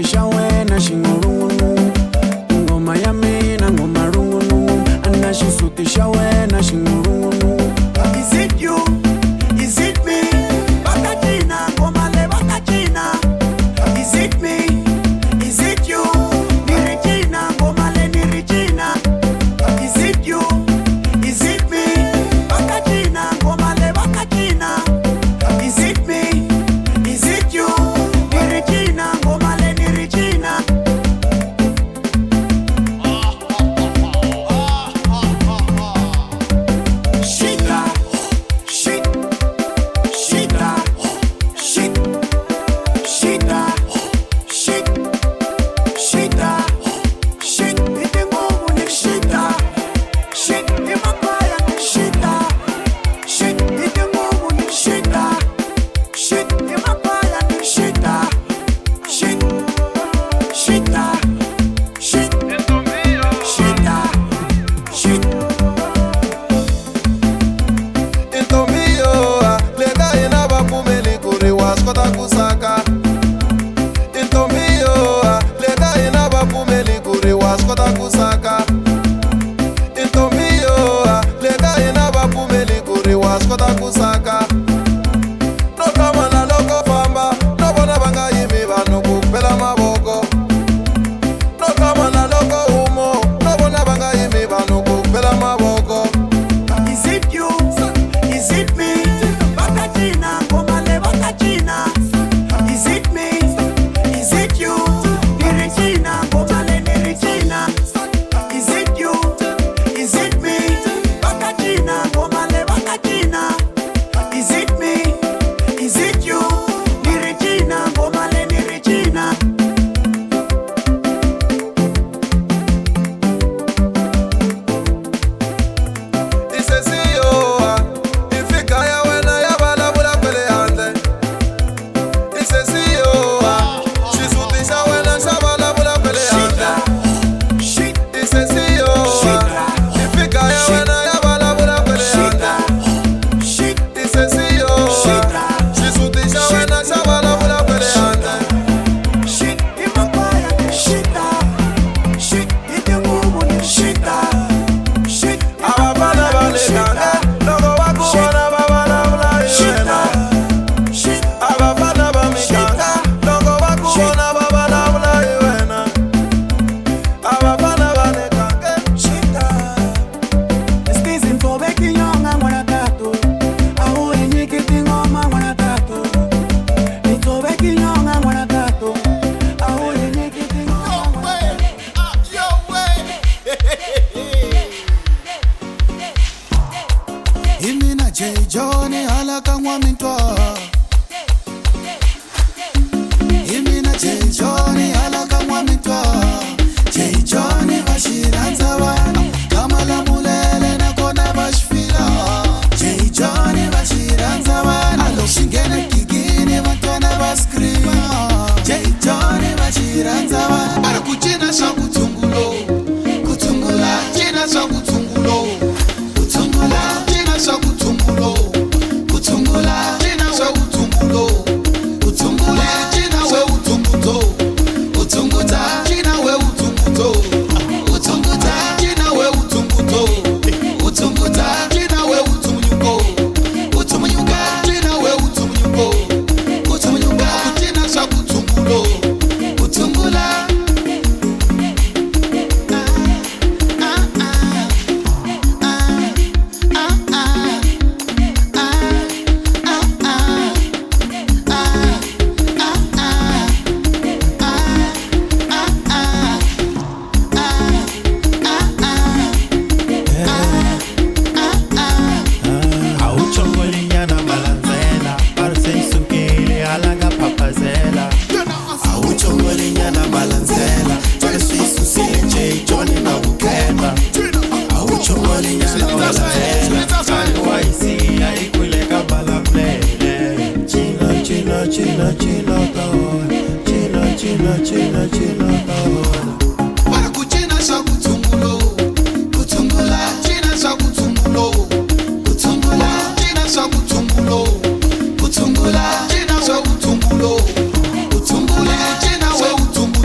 xisutisha wena xingurungunu ngoma ya mina ngoma rungunu ana xisutisha wena xingurungunu. Is it you? Is it me? Bakachina ngoma le bakachina. Is it me? Is it you? Nirichina ngoma le nirichina. Is it you? Is it me? Bakachina ngoma le bakachina. Is it me? Is it you? Nirichina ngoma le nirichina. Shita, shit, shita, shit, shita, shit, shita, shit. Ite ngumu ni shita, shit. Imapaya ni shita, shit. Ite ngumu ni shita, shit. Imapaya ni shita, shit, shita, shit, shita, shit. Into mio, leda ina bapumeli kuri waskota kusaka. Into mio, leda ina bapumeli kuri waskota kusaka. Into mio, leda ina bapumeli kuri waskota kusaka. No kama na loko famba, no bona banga yimi banu kupela maboko. No kama na loko umo, no bona banga yimi banu kupela maboko. Is it you? Is it me? Bakachina, ngoma le bakachina. Is it me? Is it you? Nirichina, ngoma le nirichina. Is it you? Is it me? Bakachina, ngoma le bakachina. Is it me? Is it you? Nirichina, ngoma le nirichina. Isesiyo, ifika ya wena ya bala bula kwele hande. Isesiyo, shisutisha wena shabala bula kwele hande. Shit, Isesiyo, ifika ya wena ya bala bula kwele hande. shit, Isesiyo, shisutisha wena shabala bula kwele hande. shit. Imapaya ni shita, shit. Ite ngumu ni shita, shit. Abafana balekanga, loko bakubona babala bula iwena. Shit, Abafana bamikanga, loko bakubona babala bula iwena. Abafana balekanga. shita. Skizi mtobe kinyonga mwana tatu. Auri nyikiti ngoma mwana tatu. Mtobe kinyonga mwana tatu. Auri nyikiti ngoma mwana tatu. Imina J Johnny halaka ngwamintwa. Imina J Johnny halaka ngwamintwa. J Johnny bashiranza bana kama la mulele na kona bashfila. J Johnny bashiranza bana alo shingene kigini batwana baskrima. J Johnny bashiranza bana bara kuchina sha kutungulo kutungula china sha kutungulo kutungula china sha kutungulo kutungula china sha kutungulo kutungula china we utunguto utunguta china we utunguto utunguta china we utunguto utunguta china we utumunyuko utumunyuka china we utumunyuko utumunyuka china sha kutungulo kutungula. Auchongolinyana malanzela, parse isukile alaga papazela. Auchongolinyana malanzela, parse isusile J Johnny na bukenda. Auchongolinyana malanzela, alwa isi aikuleka balamlele. China china china china tawa, china china china china tawa. Para kuchina sha kutungulo kutungula china sha kutungulo kutungula china sha kutungulo kutungula china sha kutungulo kutungula china we utungulo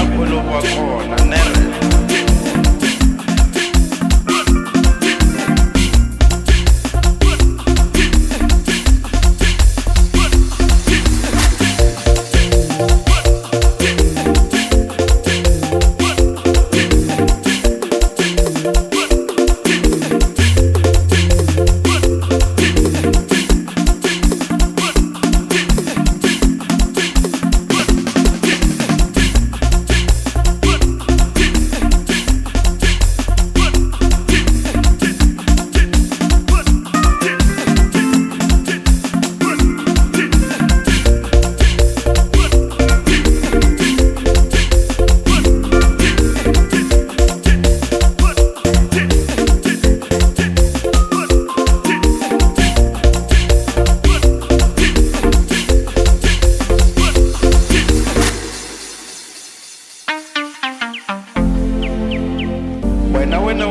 akhuluma khona nere.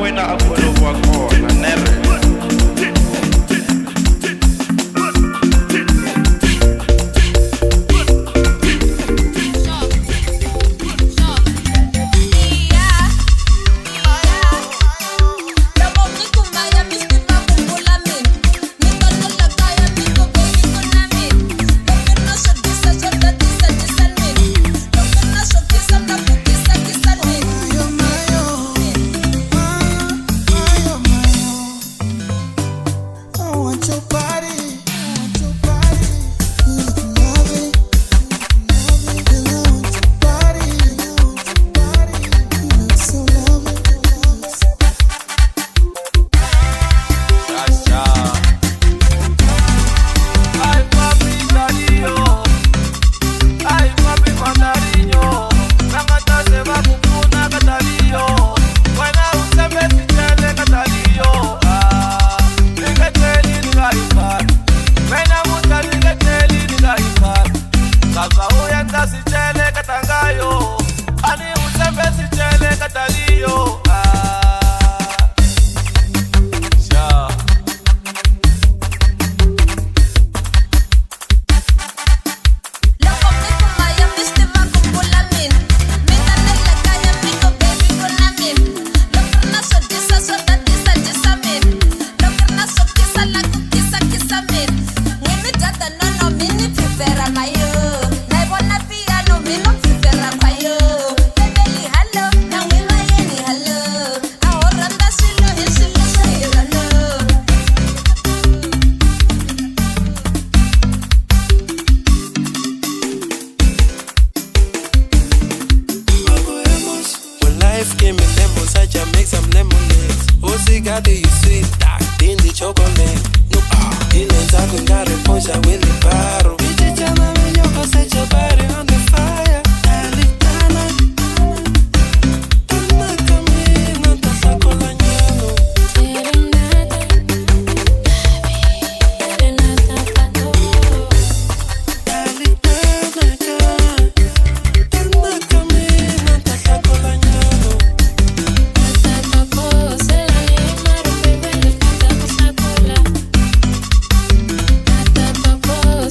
Wena akhuluma khona nere.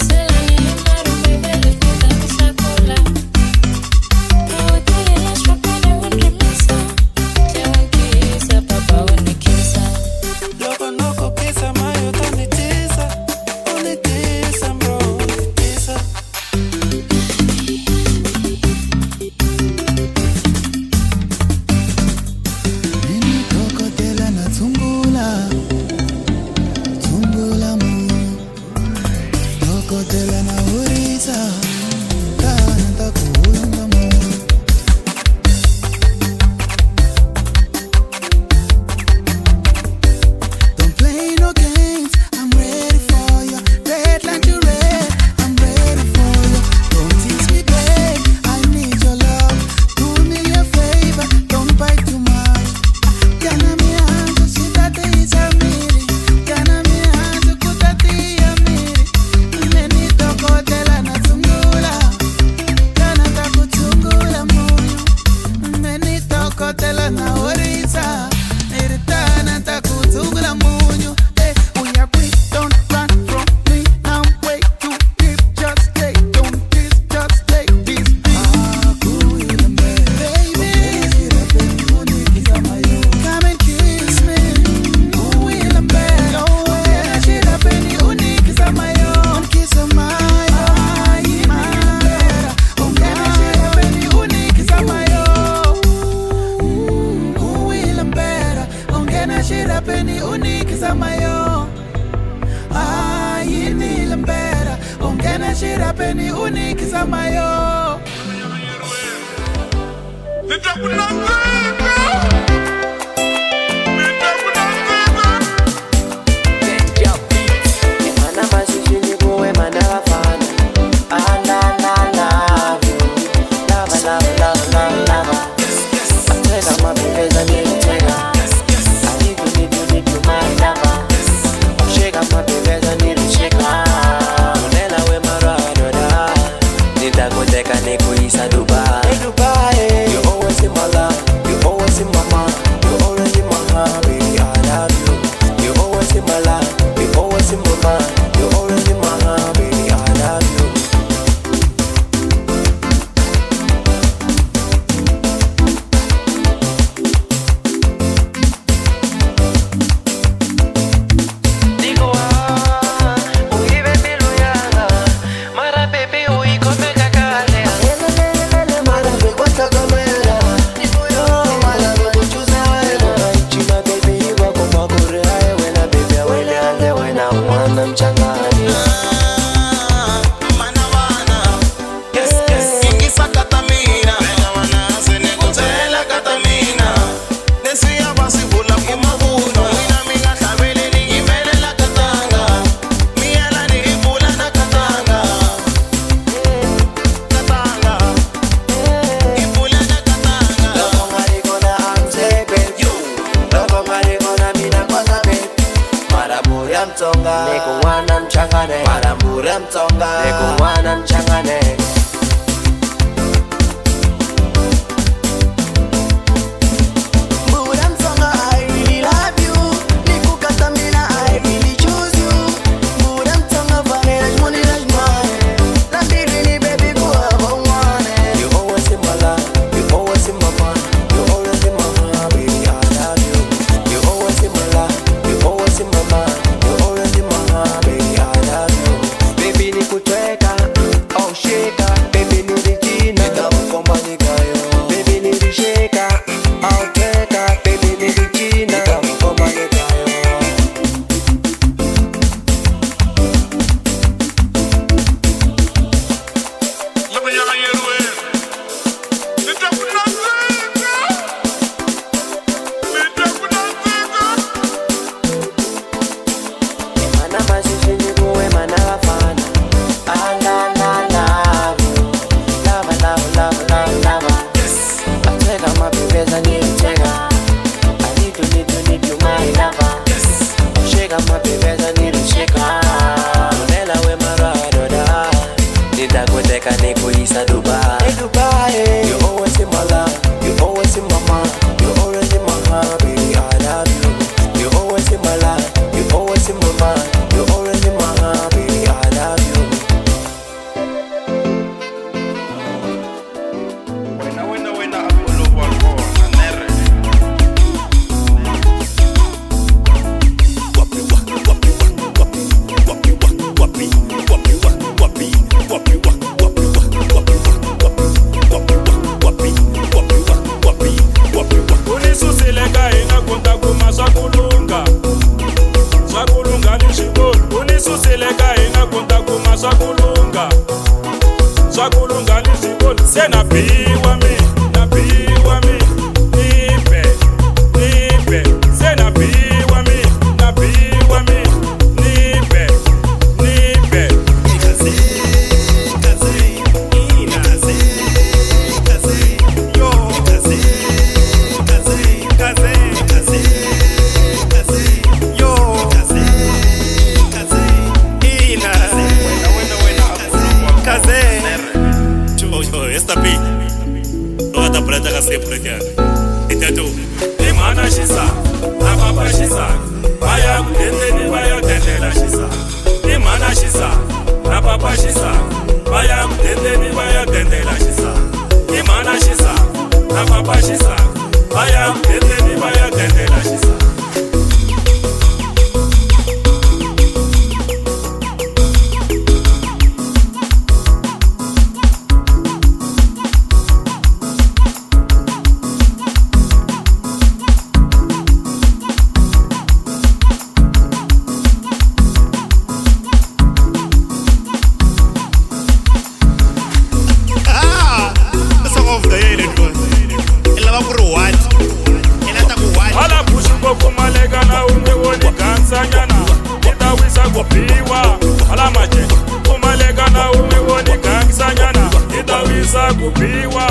Será mama yo. lava ku ri what ina ta ku what hala push ngopfu malekana u nge voni gangsanyana i ta wisa ku biwa hala maje u malekana u nge voni gangsanyana i ta wisa ku biwa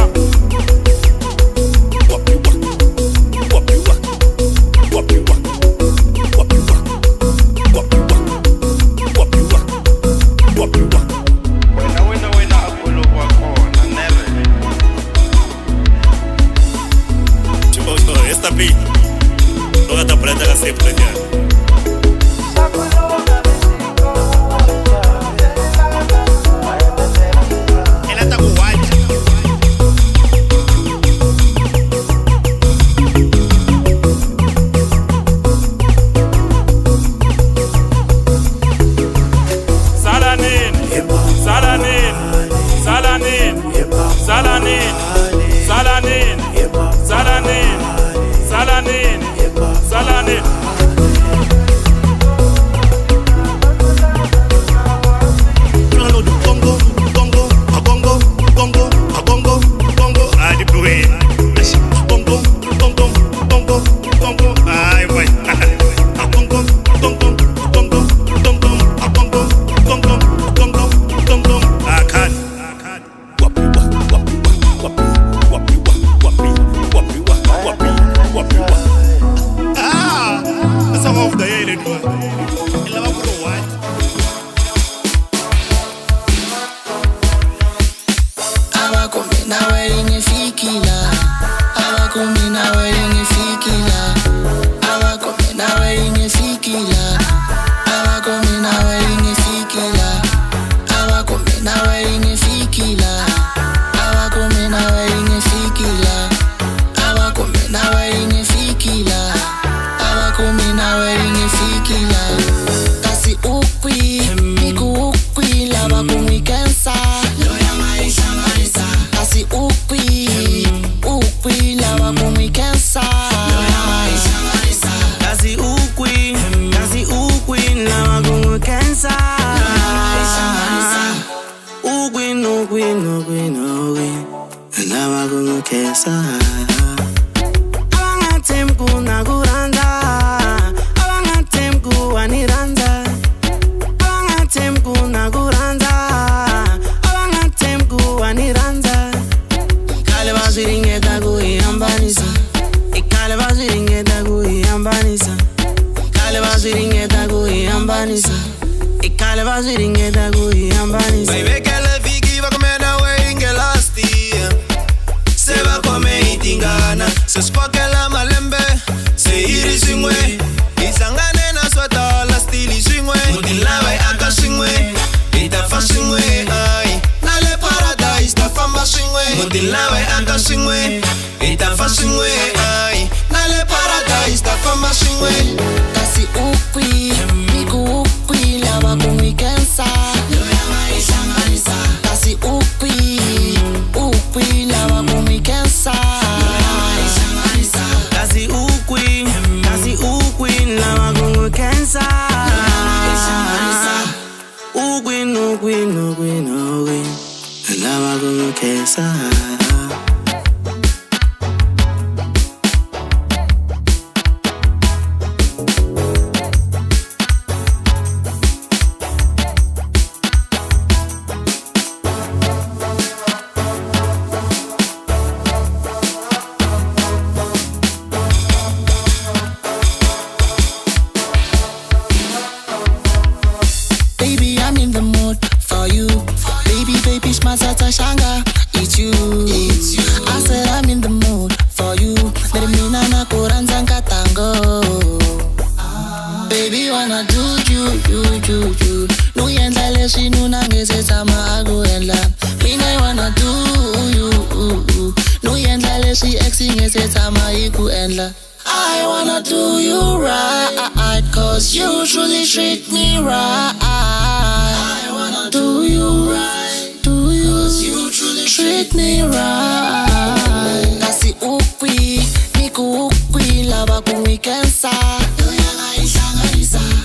I wanna do you right, cause you truly treat me right. I wanna do you right, cause you truly treat me right. Kasi ukwi, niku ukwi, laba kung weekend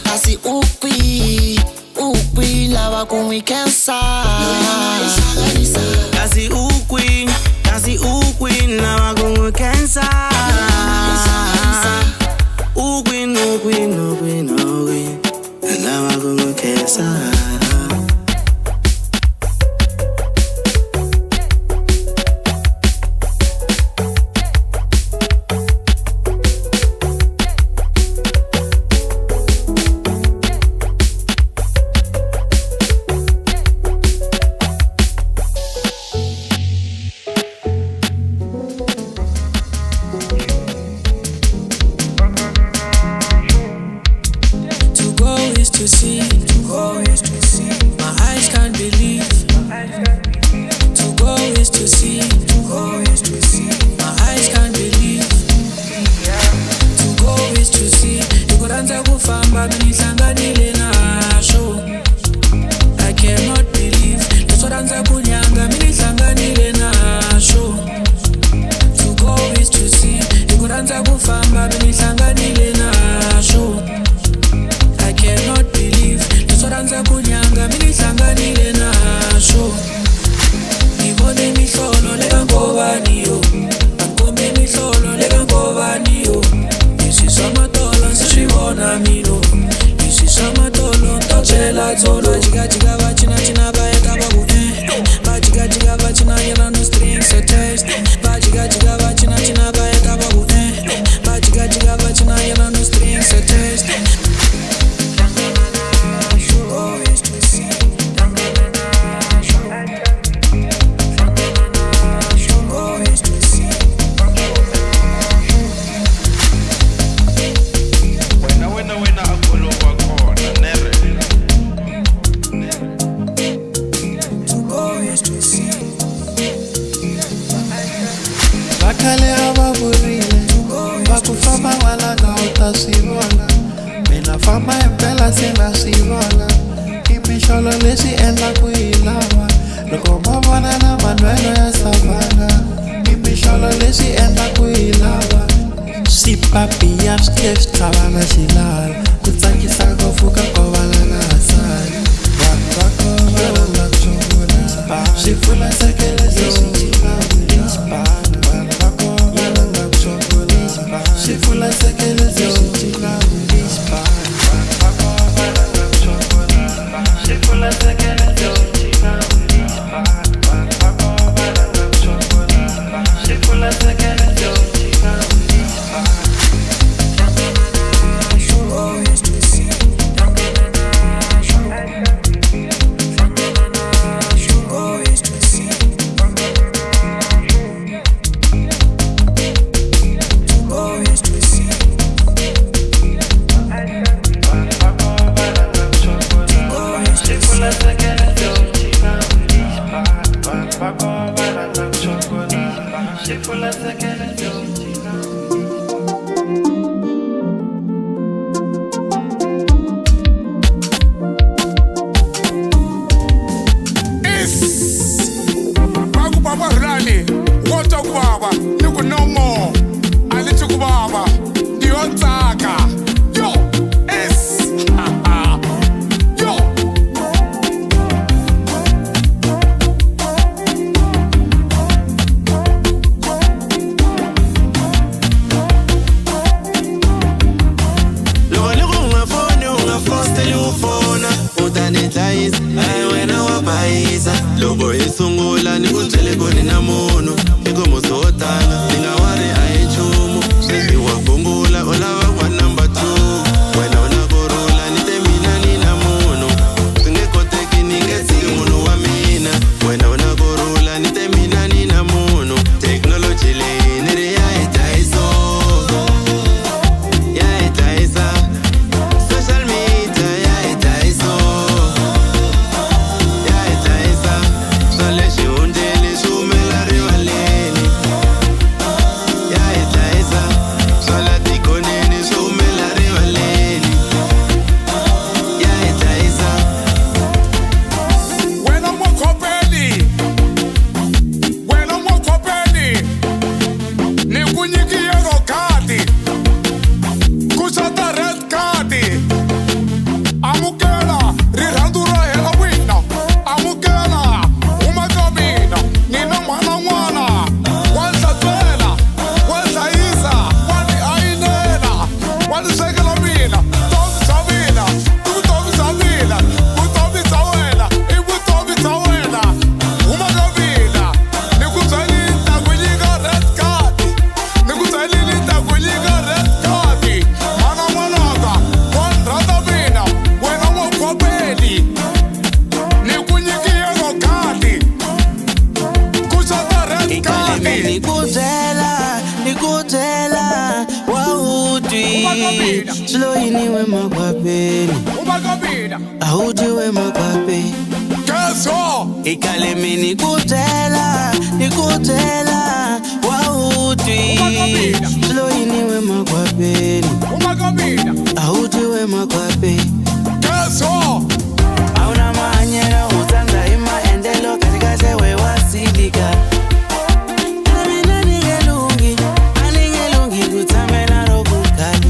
kasi ukwi, laba kung weekend kasi ukwi, laba kung weekend mavelo ya savana imihlola leswi endla ku yi lava swipapi ya swikef thavana xilala ku tsakisa ngopfu ka kovala na hasani vanhu va kovala na tshungula swi pfula sekelezo vanhu va kovala na tshungula swi pfula sekelezo Logo isungula nikutshele koni na munhu ikomo swo tala ni nga wari a hi nchumu sweswi wa gungula u lava wa number 2 wena una kurhula ni te mina ni na munhu swi nge koteki ni nge tshiki munhu wa mina wena una kurhula ni te mina ni na munhu technology leyi ni ri ya hi dlayiso ya hi dlayisa social media ya hi dlayiso Sloyini makwapeni Audi we makwape Keso Ikalemi nikutela Wauti Sloyini we makwapeni Audi we makwape Keso Auna manyera utanda ima endelo katika sewe wasilika Aningelungi kutamena rokukali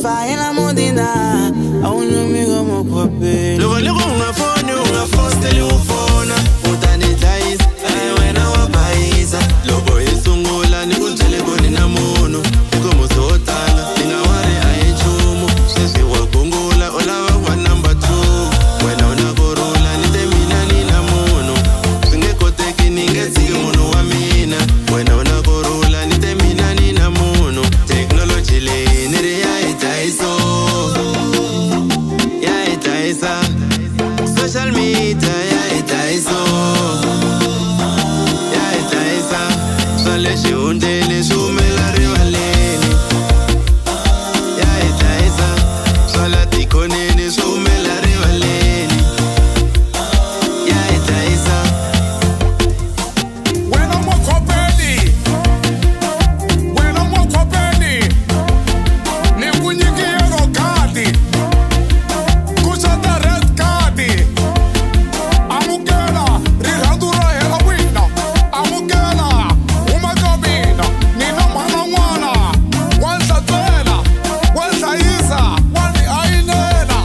Faena mudina aunumigo mokwape Logo ungafoni ungafosteli ufona utani dlayis wena wa bayisa logo isungula nikutshele koni na munhu ikomo swo tala ni nga wari a hi nchumu sweswi wa gungula u lava wa number 2 wena una kurhula ni te mina ni na munhu swi nge koteki ni nge tshiki munhu wa mina wena una kurhula ni te mina ni na munhu technology leyi ni ri ya hi dlayiso swa le xihundleni swi humela rivaleni. Ya hi dlayisa swa la tikhoneni swi humela rivaleni. Ya hi dlayisa. Wena Mokopedi, wena Mokopedi, ni ku nyikiye ro khadi, ku xota red card. Amukela rirhandzu ra hela wina, amukela huma ka mina, ni na mhana n'wana wa nhlantswela, wa hlayisa, wa ni ayinela.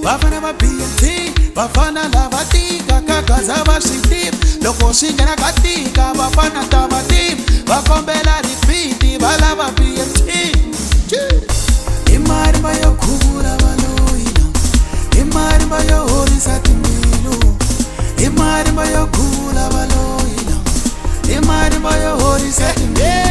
vafana va BNT vafana lava tika kagaza va swi tiva loko swi nghena ka tika vafana ta va tiva va kombela rifiti va lava BNT i marimba yo khuvula valoyina i marimba yo horisa timbilu i marimba yo khuvula valoyina i marimba yo horisa timbilu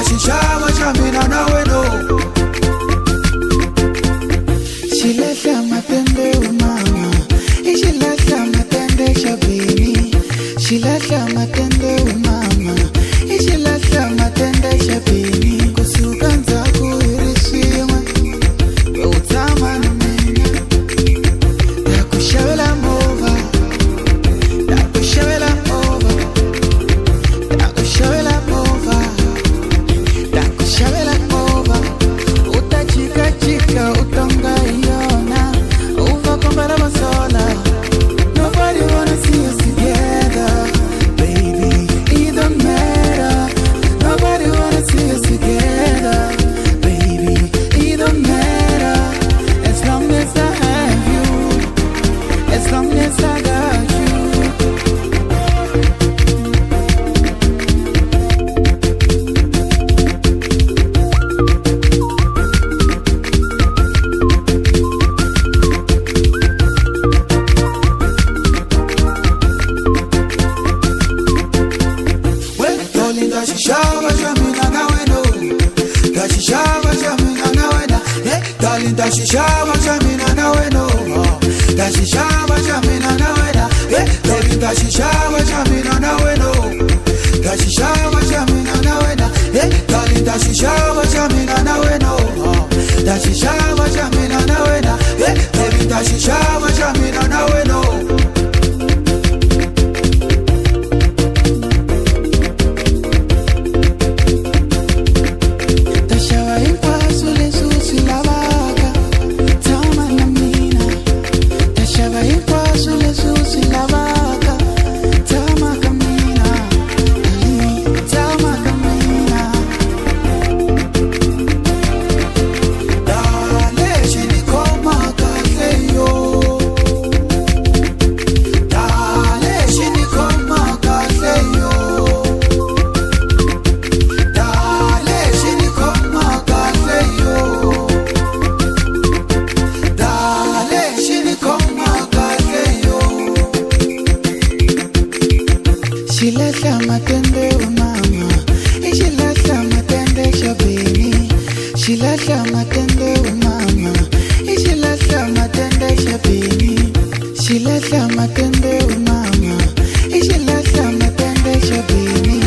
ndashishava chamina nawe no. Shilahla matende umama, ishilahla matende shabini. Shilahla matende umama, ishilahla matende shabini. Kusukanza kuirishima, utama na mina. Dakushawela mova, dakushawela mova, dakushawela mova, dakushawela mova. Utachika chika utonga iona, uvakombara masola. Nobody wanna see us together, baby. It don't matter. Nobody wanna see us together, baby. It don't matter. As long as I have you, as long as I got you. Ndashishava chamina nawe no, ndashishava chamina nawe na, darling ndashishava chamina nawe no, ndashishava chamina nawe na, darling ndashishava chamina nawe no, ndashishava chamina nawe na, darling ndashishava chamina nawe no, ndashishava chamina nawe na, darling ndashishava chamina nawe no. Shilahla matende umama, ishilahla matende shabini. Shilahla matende umama, ishilahla matende shabini. Shilahla matende umama, ishilahla matende shabini.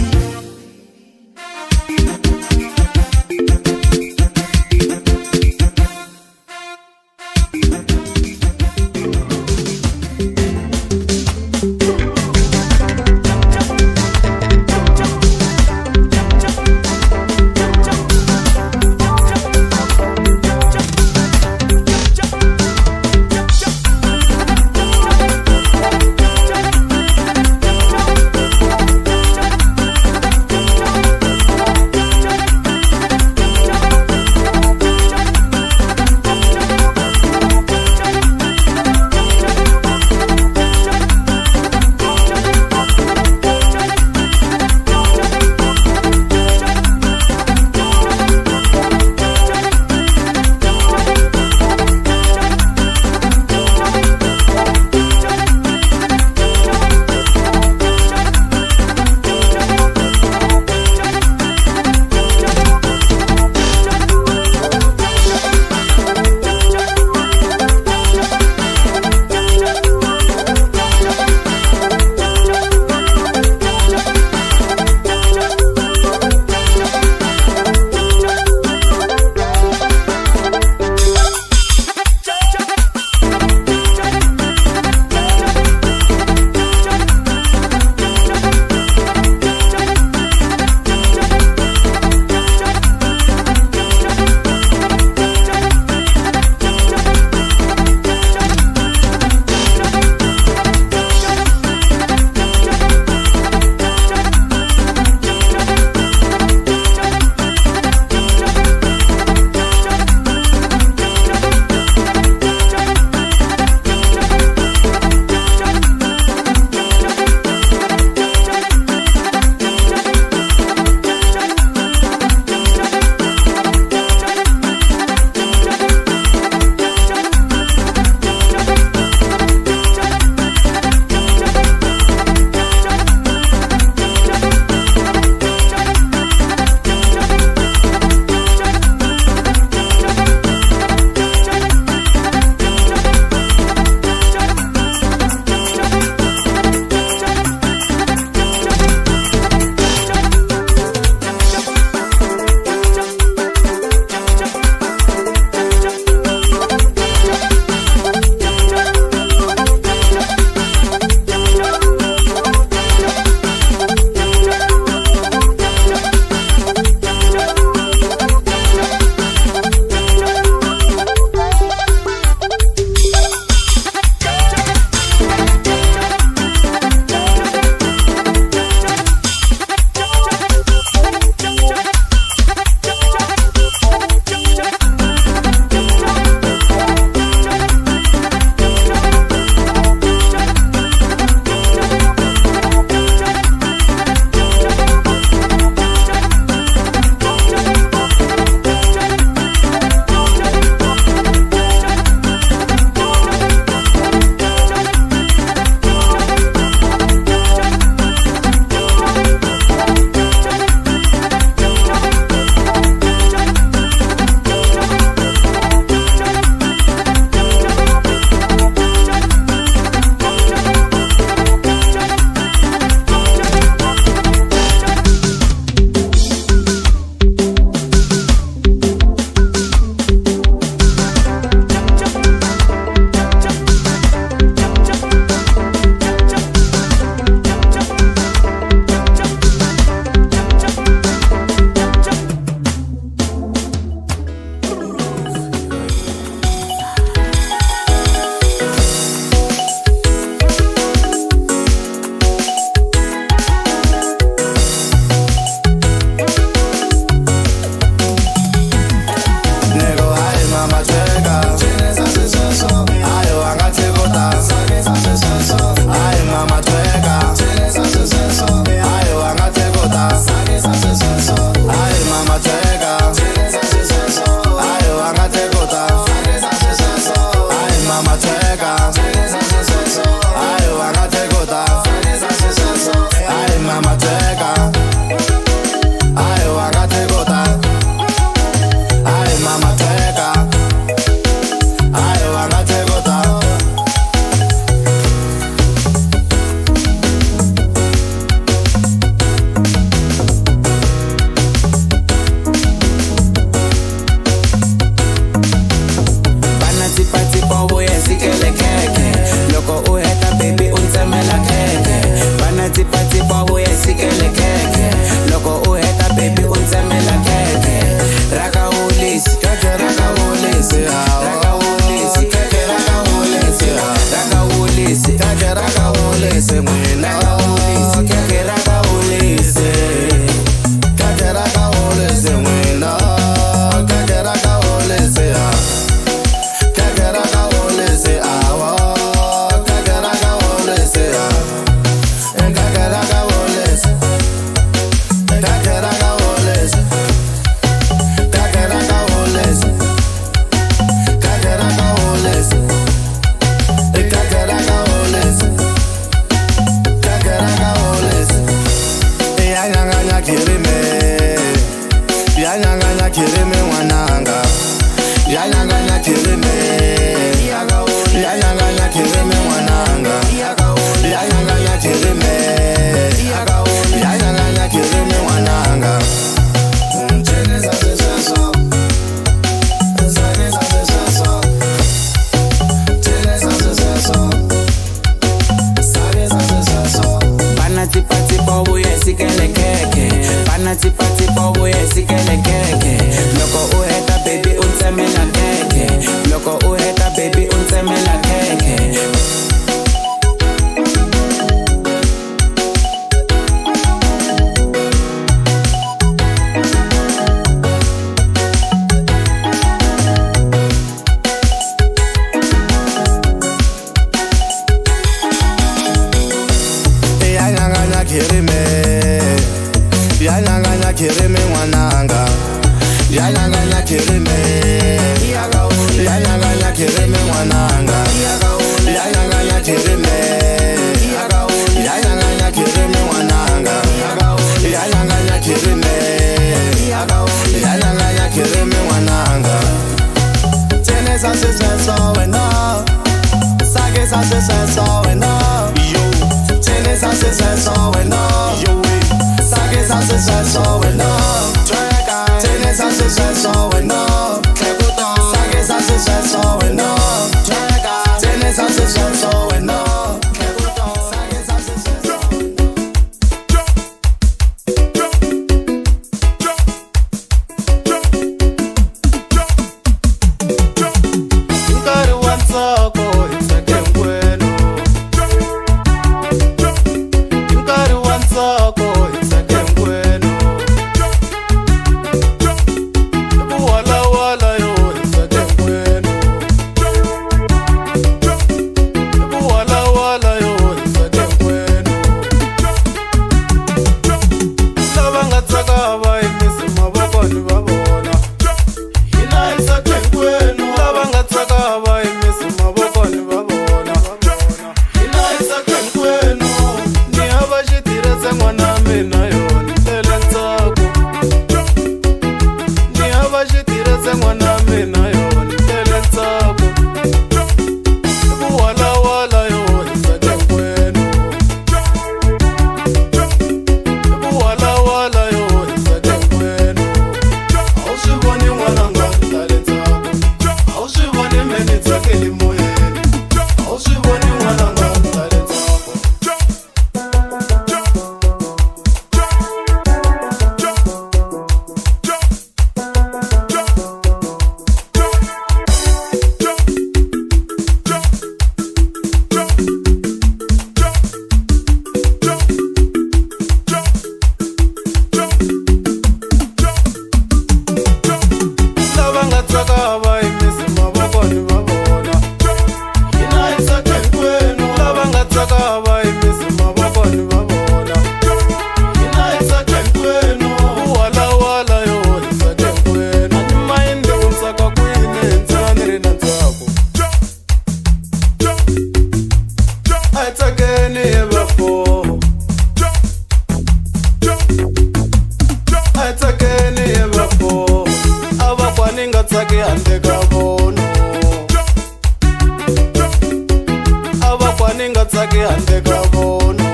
keke. Loko u heta baby u tsemela keke. Loko u heta baby u tsemela keke. Kirime wananga Yalanganya kirime Yalanganya kirime wananga Yalanganya kirime Yalanganya kirime wananga Yalanganya kirime Yalanganya kirime wananga Tene sa se so wena Sage sa se so wena Tene sa se so wena Sage sa se so wena Tene sa se so wena Sage sa se so wena Tene sa se so wena Sage sa se so Nkari wa ntsako itsake nkwenu Nkari wa ntsako itsake nkwenu Wala wala yo itsake nkwenu Wala wala yo itsake nkwenu Lava nga tsaka va yimisi mavokoni va vona Hina itsake nkwenu Lava nga tsaka va yimisi mavokoni va vona Hina itsake nkwenu Ni hava xitirese n'wana mina yona tele ntsako Ni hava xitirese n'wana mina yona tele ntsako Wala wala yo itsake nkwenu Wala wala yo itsake nkwenu A wu swi voni n'wananga tale ntsako A wu swi voni meni tsakeli moyeni A wu swi voni n'wananga tale ntsako Lava nga tsaka va yimisi mavokoni va vona Hina itsake nkwenu Lava nga tsaka va yimisi mavokoni va vona Hina itsake nkwenu Wala wala yo itsake nkwenu A ni mayindi ku ntsaka kwini ntsena ni ri na ntsako A hi tsakeni hi vafo A hi tsakeni hi vafo A vakwani nga tsaki handle ka vona A vakwani nga tsaki handle ka vona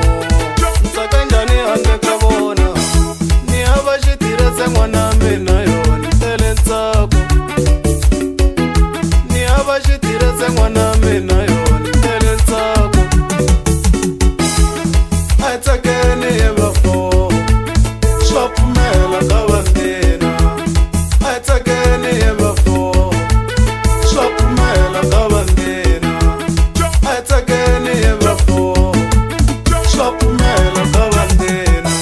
Ntsaka njhani handle ka vona Ni hava xitirese n'wana mina yona tele ntsako Ni hava xitirese n'wana mina yona tele ntsako A hi tsakeni hi vafo Swa pfumela ka vantima A hi tsakeni hi vafo Swa pfumela ka vantima A hi tsakeni hi vafo Swa pfumela ka vantima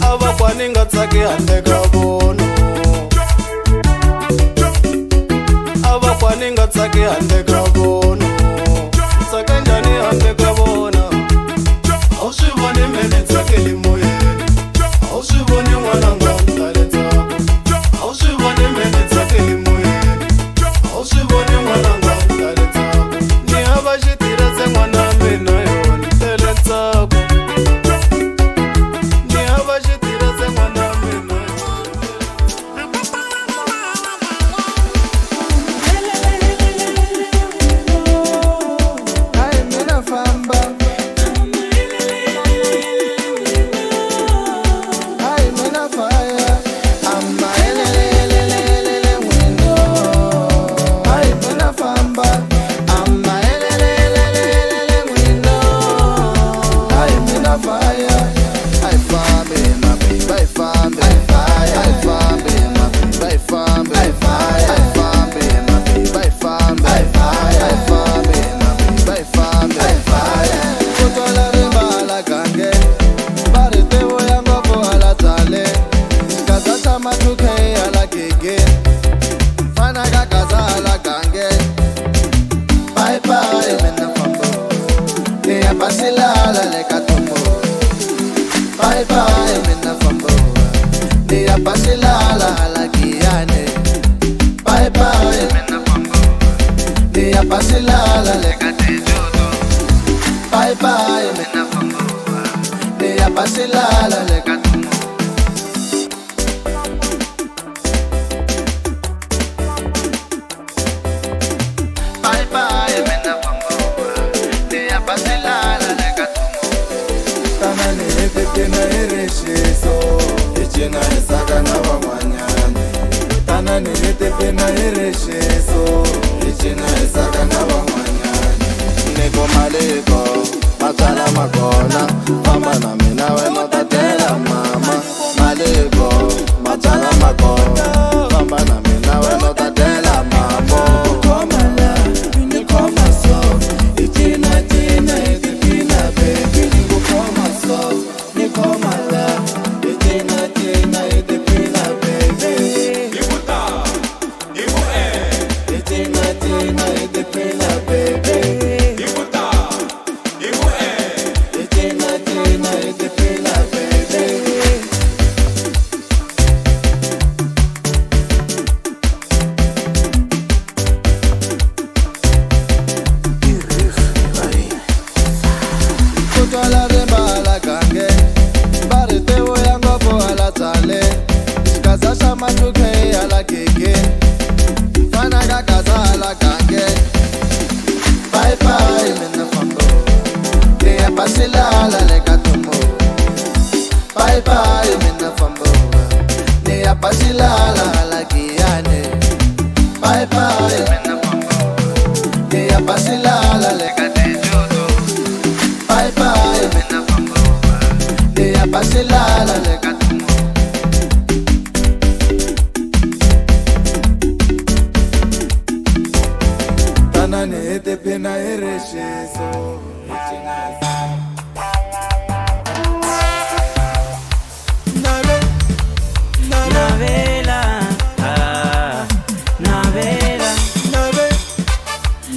A vakwani nga tsaki handle ka vona A vakwani nga tsaki handle ka vona Ntsaka njhani handle ka vona A wu swi voni meni tsakeli moyeni A wu swi voni n'wananga tale ntsako A wu swi voni meni tsakeli moyeni A wu swi voni n'wananga tale ntsako Ni hava xitirese n'wana mina yona tele ntsako Ni hava xitirese n'wana mina yona Niyapasilala lekatumbo. Bye bye mina fambo. Niyapasilala halakiane. Bye bye mina fambo. Niyapasilala lekatejoto. Bye bye mina fambo. Niyapasilala lekatumbo. Bye bye mina fambo. Niyapasilala lekatumbo. Tanani etetena eresheso. Ichina esaka na wamanyane. Tanani etetena eresheso. Ichina esaka na wamanyane. Niko maliko, matala makona. Mama na mina weno tatela mama. Maliko, matala makona. Mama na mina weno tatela mama. Bye bye mina fambo. Niyapasilala lekatumbo. Bye bye mina fambo. Niyapasilala halakiane. Bye bye mina fambo. Niyapasilala lekatejoto. Bye bye mina fambo. Niyapasilala lekatumbo. Tanani etepena eresheso. Navela, ah, navela,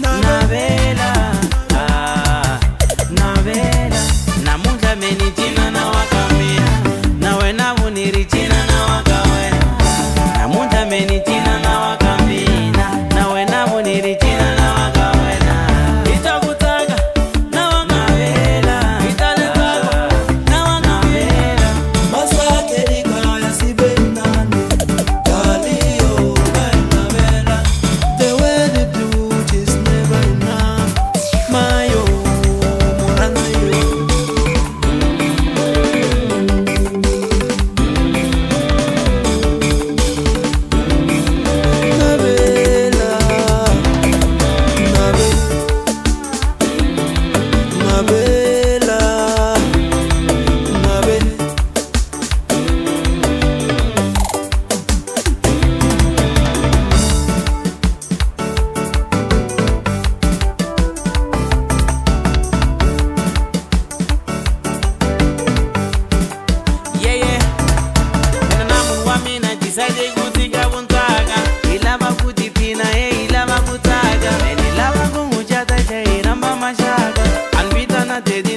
navela, ah, navela. Namuja menitina na wakamia, nawe navuniritina na wakawena. Namuja menitina na wakamina, nawe navuniritina na wakawena. Itakutaka na wakavela, italekaka na wakavela. Masake nikaya sibenani, kalio navela. The way the beauty is never enough, mayo moranziyo. Navela, navela, navela. Yeah, yeah. Mina namu wa mina decide kutika buntaga. Ilava kutipina, ilava kutaga. Ilava kumuchata, iramba mashaka. Anbita na dedi